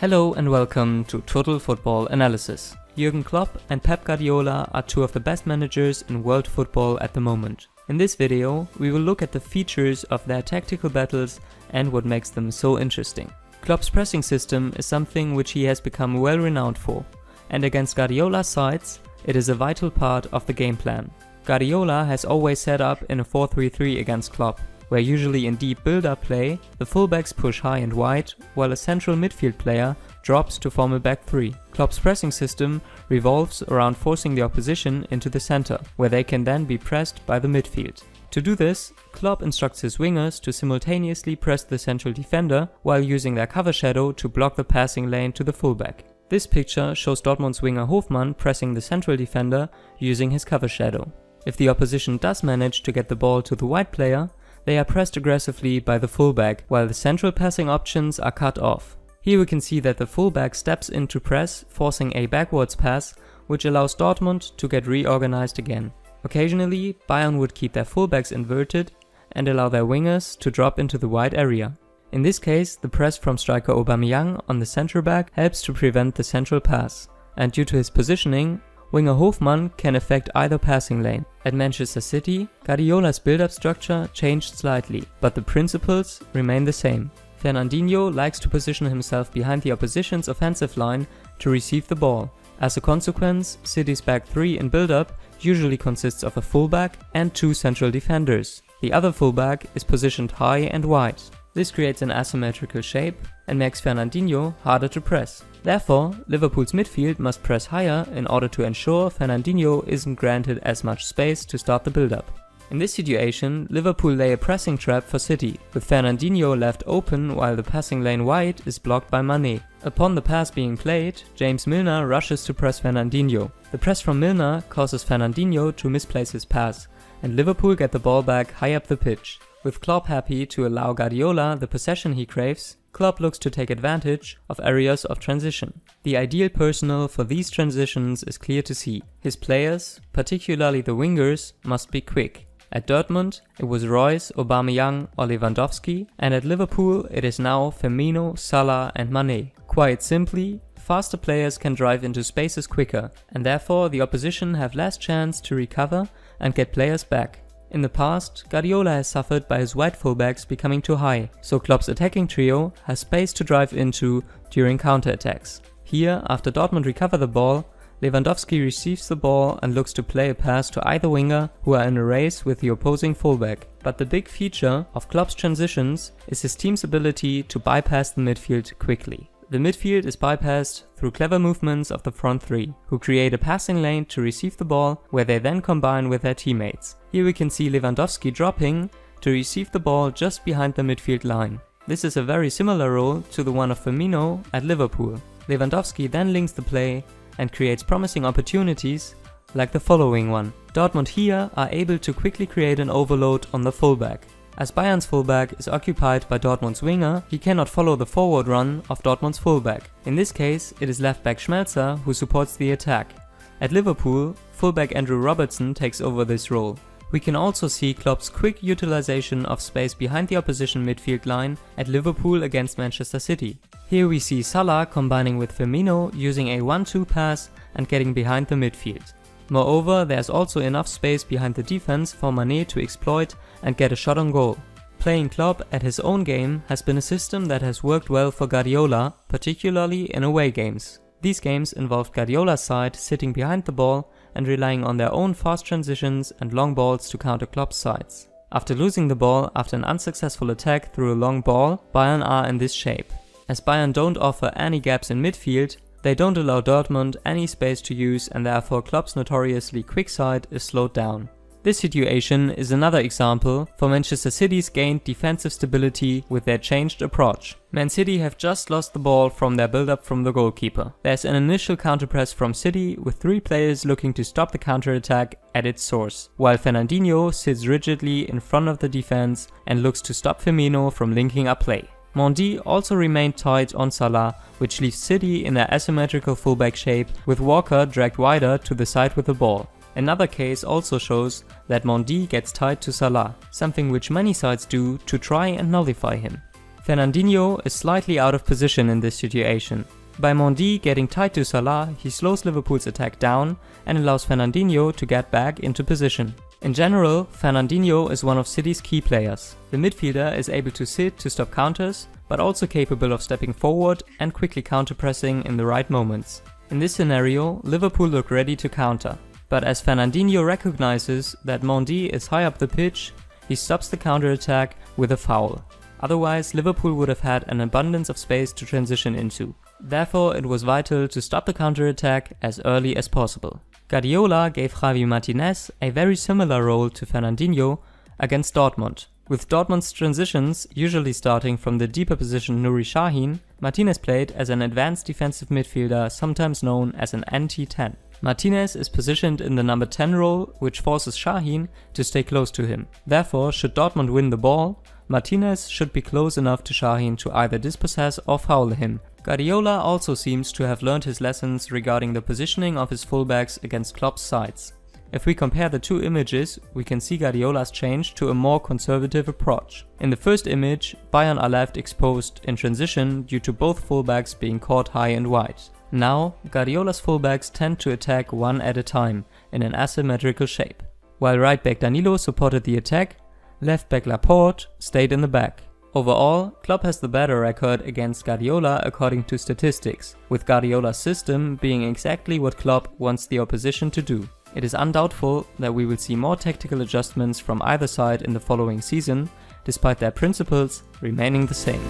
Hello and welcome to Total Football Analysis. Jürgen Klopp and Pep Guardiola are two of the best managers in world football at the moment. In this video, we will look at the features of their tactical battles and what makes them so interesting. Klopp's pressing system is something which he has become well renowned for, and against Guardiola's sides, it is a vital part of the game plan. Guardiola has always set up in a 4-3-3 against Klopp, where usually in deep build-up play, the fullbacks push high and wide, while a central midfield player drops to form a back three. Klopp's pressing system revolves around forcing the opposition into the center, where they can then be pressed by the midfield. To do this, Klopp instructs his wingers to simultaneously press the central defender while using their cover shadow to block the passing lane to the fullback. This picture shows Dortmund's winger Hofmann pressing the central defender using his cover shadow. If the opposition does manage to get the ball to the wide player, they are pressed aggressively by the fullback, while the central passing options are cut off. Here we can see that the fullback steps in to press, forcing a backwards pass, which allows Dortmund to get reorganized again. Occasionally, Bayern would keep their fullbacks inverted and allow their wingers to drop into the wide area. In this case, the press from striker Aubameyang on the centre back helps to prevent the central pass, and due to his positioning, winger Hofmann can affect either passing lane. At Manchester City, Guardiola's build-up structure changed slightly, but the principles remain the same. Fernandinho likes to position himself behind the opposition's offensive line to receive the ball. As a consequence, City's back three in build-up usually consists of a fullback and two central defenders. The other fullback is positioned high and wide. This creates an asymmetrical shape and makes Fernandinho harder to press. Therefore, Liverpool's midfield must press higher in order to ensure Fernandinho isn't granted as much space to start the build-up. In this situation, Liverpool lay a pressing trap for City, with Fernandinho left open while the passing lane wide is blocked by Mané. Upon the pass being played, James Milner rushes to press Fernandinho. The press from Milner causes Fernandinho to misplace his pass, and Liverpool get the ball back high up the pitch. With Klopp happy to allow Guardiola the possession he craves, Klopp looks to take advantage of areas of transition. The ideal personnel for these transitions is clear to see. His players, particularly the wingers, must be quick. At Dortmund, it was Reus, Aubameyang or Lewandowski, and at Liverpool it is now Firmino, Salah and Mané. Quite simply, faster players can drive into spaces quicker, and therefore the opposition have less chance to recover and get players back. In the past, Guardiola has suffered by his wide fullbacks becoming too high, so Klopp's attacking trio has space to drive into during counterattacks. Here, after Dortmund recover the ball, Lewandowski receives the ball and looks to play a pass to either winger who are in a race with the opposing fullback. But the big feature of Klopp's transitions is his team's ability to bypass the midfield quickly. The midfield is bypassed through clever movements of the front three, who create a passing lane to receive the ball, where they then combine with their teammates. Here we can see Lewandowski dropping to receive the ball just behind the midfield line. This is a very similar role to the one of Firmino at Liverpool. Lewandowski then links the play and creates promising opportunities like the following one. Dortmund here are able to quickly create an overload on the fullback. As Bayern's fullback is occupied by Dortmund's winger, he cannot follow the forward run of Dortmund's fullback. In this case, it is left back Schmelzer who supports the attack. At Liverpool, fullback Andrew Robertson takes over this role. We can also see Klopp's quick utilization of space behind the opposition midfield line at Liverpool against Manchester City. Here we see Salah combining with Firmino using a 1-2 pass and getting behind the midfield. Moreover, there's also enough space behind the defense for Mané to exploit and get a shot on goal. Playing Klopp at his own game has been a system that has worked well for Guardiola, particularly in away games. These games involved Guardiola's side sitting behind the ball and relying on their own fast transitions and long balls to counter Klopp's sides. After losing the ball after an unsuccessful attack through a long ball, Bayern are in this shape. As Bayern don't offer any gaps in midfield, they don't allow Dortmund any space to use, and therefore Klopp's notoriously quick side is slowed down. This situation is another example for Manchester City's gained defensive stability with their changed approach. Man City have just lost the ball from their build-up from the goalkeeper. There's an initial counter-press from City with three players looking to stop the counter-attack at its source, while Fernandinho sits rigidly in front of the defense and looks to stop Firmino from linking up play. Mendy also remained tight on Salah, which leaves City in their asymmetrical fullback shape, with Walker dragged wider to the side with the ball. Another case also shows that Mendy gets tied to Salah, something which many sides do to try and nullify him. Fernandinho is slightly out of position in this situation. By Mendy getting tight to Salah, he slows Liverpool's attack down and allows Fernandinho to get back into position. In general, Fernandinho is one of City's key players. The midfielder is able to sit to stop counters, but also capable of stepping forward and quickly counter-pressing in the right moments. In this scenario, Liverpool look ready to counter. But as Fernandinho recognizes that Mendy is high up the pitch, he stops the counter-attack with a foul. Otherwise, Liverpool would have had an abundance of space to transition into. Therefore, it was vital to stop the counter-attack as early as possible. Guardiola gave Javier Martinez a very similar role to Fernandinho against Dortmund. With Dortmund's transitions usually starting from the deeper position Nuri Sahin, Martinez played as an advanced defensive midfielder, sometimes known as an anti-10. Martinez is positioned in the number 10 role, which forces Sahin to stay close to him. Therefore, should Dortmund win the ball, Martinez should be close enough to Sahin to either dispossess or foul him. Guardiola also seems to have learned his lessons regarding the positioning of his fullbacks against Klopp's sides. If we compare the two images, we can see Guardiola's change to a more conservative approach. In the first image, Bayern are left exposed in transition due to both fullbacks being caught high and wide. Now, Guardiola's fullbacks tend to attack one at a time in an asymmetrical shape. While right back Danilo supported the attack, left back Laporte stayed in the back. Overall, Klopp has the better record against Guardiola according to statistics, with Guardiola's system being exactly what Klopp wants the opposition to do. It is undoubtful that we will see more tactical adjustments from either side in the following season, despite their principles remaining the same.